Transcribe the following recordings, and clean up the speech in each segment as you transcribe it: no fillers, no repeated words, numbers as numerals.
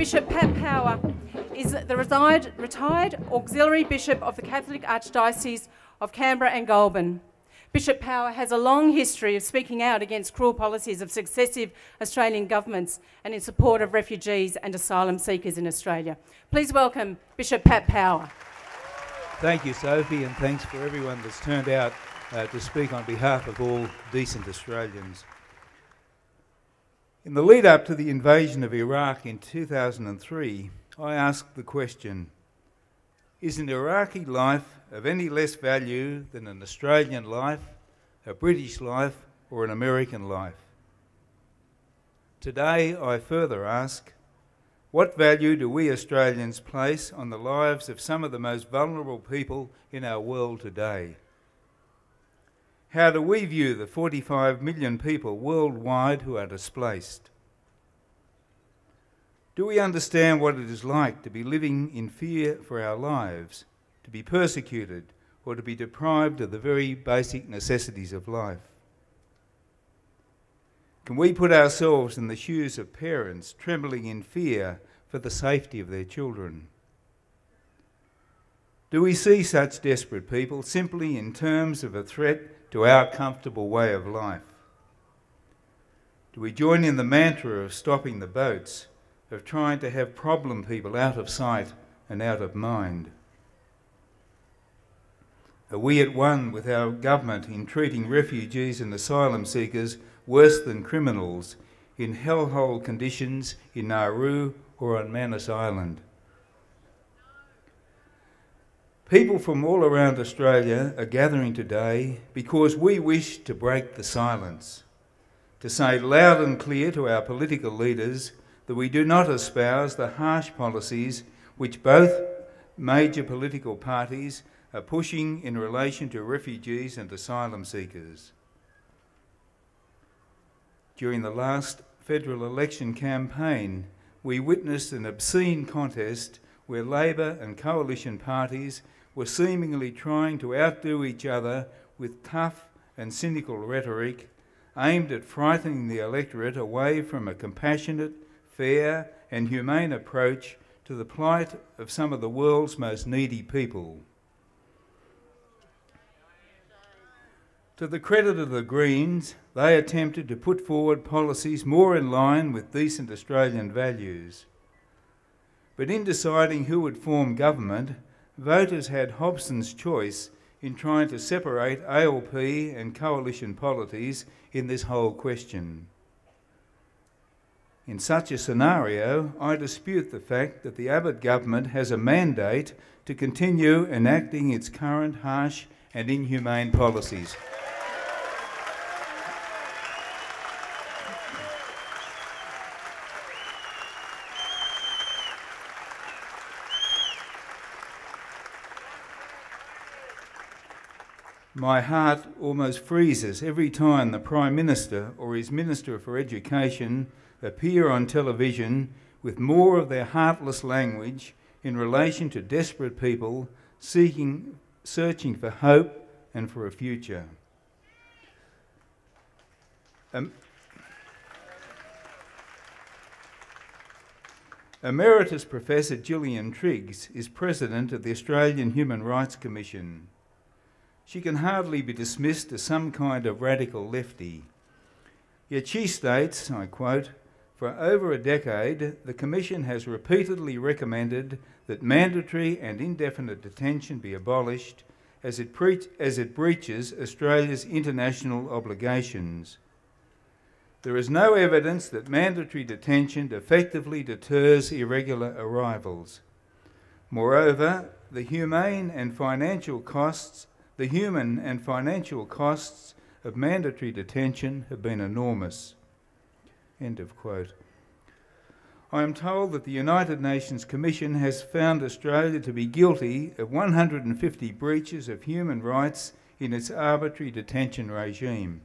Bishop Pat Power is the retired Auxillary Bishop of the Catholic Archdiocese of Canberra and Goulburn. Bishop Power has a long history of speaking out against cruel policies of successive Australian governments and in support of refugees and asylum seekers in Australia. Please welcome Bishop Pat Power. Thank you, Sophie, and thanks for everyone that's turned out to speak on behalf of all decent Australians. In the lead up to the invasion of Iraq in 2003, I asked the question, is an Iraqi life of any less value than an Australian life, a British life, or an American life? Today, I further ask, what value do we Australians place on the lives of some of the most vulnerable people in our world today? How do we view the 45 million people worldwide who are displaced? Do we understand what it is like to be living in fear for our lives, to be persecuted, or to be deprived of the very basic necessities of life? Can we put ourselves in the shoes of parents trembling in fear for the safety of their children? Do we see such desperate people simply in terms of a threat to our comfortable way of life? Do we join in the mantra of stopping the boats, of trying to have problem people out of sight and out of mind? Are we at one with our government in treating refugees and asylum seekers worse than criminals in hellhole conditions in Nauru or on Manus Island? People from all around Australia are gathering today because we wish to break the silence, to say loud and clear to our political leaders that we do not espouse the harsh policies which both major political parties are pushing in relation to refugees and asylum seekers. During the last federal election campaign, we witnessed an obscene contest where Labor and coalition parties were seemingly trying to outdo each other with tough and cynical rhetoric aimed at frightening the electorate away from a compassionate, fair and humane approach to the plight of some of the world's most needy people. To the credit of the Greens, they attempted to put forward policies more in line with decent Australian values. But in deciding who would form government, voters had Hobson's choice in trying to separate ALP and coalition polities in this whole question. In such a scenario, I dispute the fact that the Abbott government has a mandate to continue enacting its current harsh and inhumane policies. My heart almost freezes every time the Prime Minister or his Minister for Education appear on television with more of their heartless language in relation to desperate people searching for hope and for a future. Emeritus Professor Gillian Triggs is President of the Australian Human Rights Commission. She can hardly be dismissed as some kind of radical lefty. Yet she states, I quote, "For over a decade, the Commission has repeatedly recommended that mandatory and indefinite detention be abolished as it breaches Australia's international obligations. There is no evidence that mandatory detention effectively deters irregular arrivals. Moreover, the human and financial costs of mandatory detention have been enormous." End of quote. I am told that the United Nations Commission has found Australia to be guilty of 150 breaches of human rights in its arbitrary detention regime.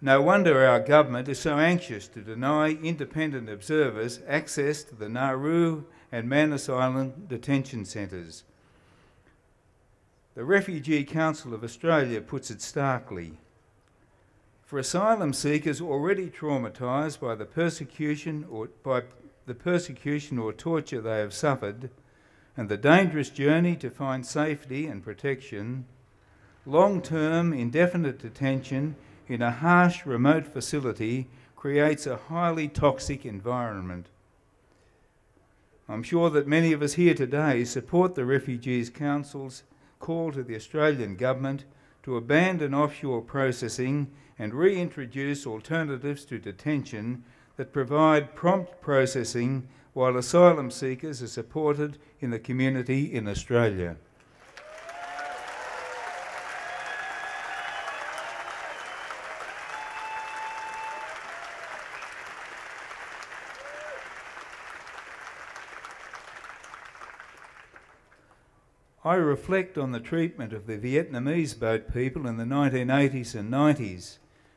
No wonder our government is so anxious to deny independent observers access to the Nauru and Manus Island detention centres. The Refugee Council of Australia puts it starkly. For asylum seekers already traumatised by the persecution or torture they have suffered, and the dangerous journey to find safety and protection, long-term indefinite detention in a harsh remote facility creates a highly toxic environment. I'm sure that many of us here today support the Refugees Council's call to the Australian Government to abandon offshore processing and reintroduce alternatives to detention that provide prompt processing while asylum seekers are supported in the community in Australia. I reflect on the treatment of the Vietnamese boat people in the 1980s and 90s,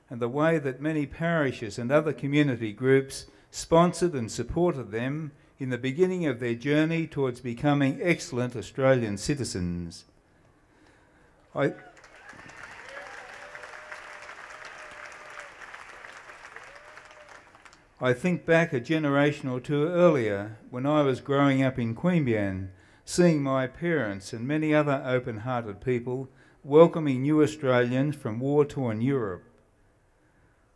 and the way that many parishes and other community groups sponsored and supported them in the beginning of their journey towards becoming excellent Australian citizens. I think back a generation or two earlier when I was growing up in Queanbeyan, seeing my parents and many other open-hearted people welcoming new Australians from war-torn Europe.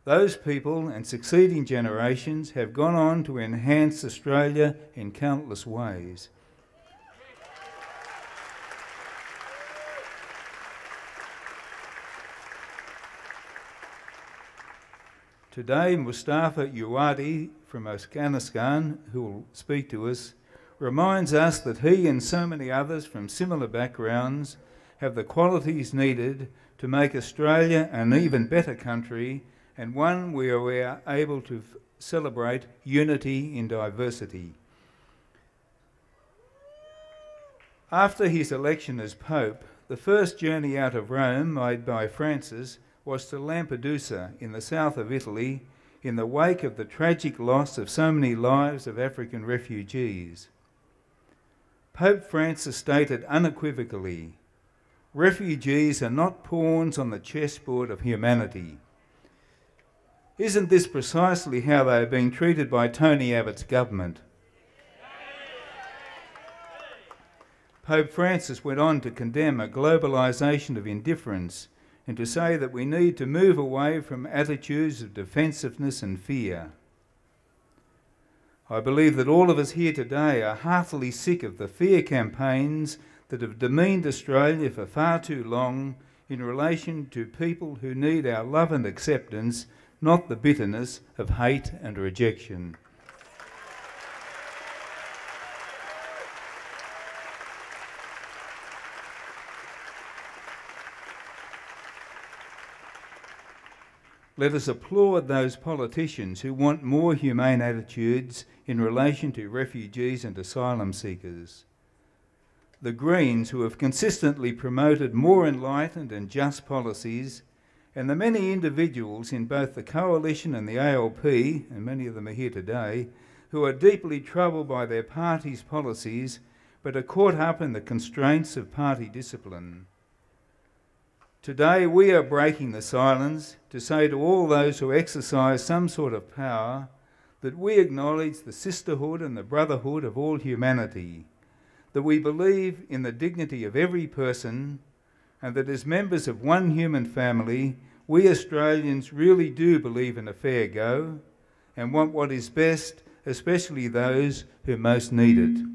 Those people and succeeding generations have gone on to enhance Australia in countless ways. Today, Mustafa Uwadi from Afghanistan, who will speak to us, reminds us that he and so many others from similar backgrounds have the qualities needed to make Australia an even better country, and one where we are able to celebrate unity in diversity. After his election as Pope, the first journey out of Rome made by Francis was to Lampedusa in the south of Italy in the wake of the tragic loss of so many lives of African refugees. Pope Francis stated unequivocally, "Refugees are not pawns on the chessboard of humanity." Isn't this precisely how they are being treated by Tony Abbott's government? Pope Francis went on to condemn a globalisation of indifference and to say that we need to move away from attitudes of defensiveness and fear. I believe that all of us here today are heartily sick of the fear campaigns that have demeaned Australia for far too long in relation to people who need our love and acceptance, not the bitterness of hate and rejection. Let us applaud those politicians who want more humane attitudes in relation to refugees and asylum seekers. The Greens, who have consistently promoted more enlightened and just policies, and the many individuals in both the Coalition and the ALP, and many of them are here today, who are deeply troubled by their party's policies but are caught up in the constraints of party discipline. Today we are breaking the silence to say to all those who exercise some sort of power that we acknowledge the sisterhood and the brotherhood of all humanity, that we believe in the dignity of every person, and that as members of one human family, we Australians really do believe in a fair go and want what is best, especially those who most need it.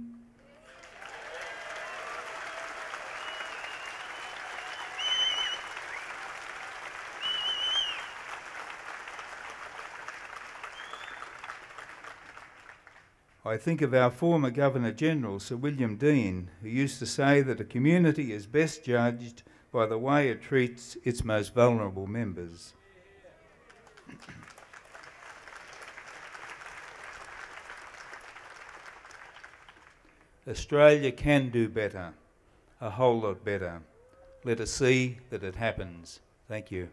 I think of our former Governor-General, Sir William Dean, who used to say that a community is best judged by the way it treats its most vulnerable members. Australia can do better, a whole lot better. Let us see that it happens. Thank you.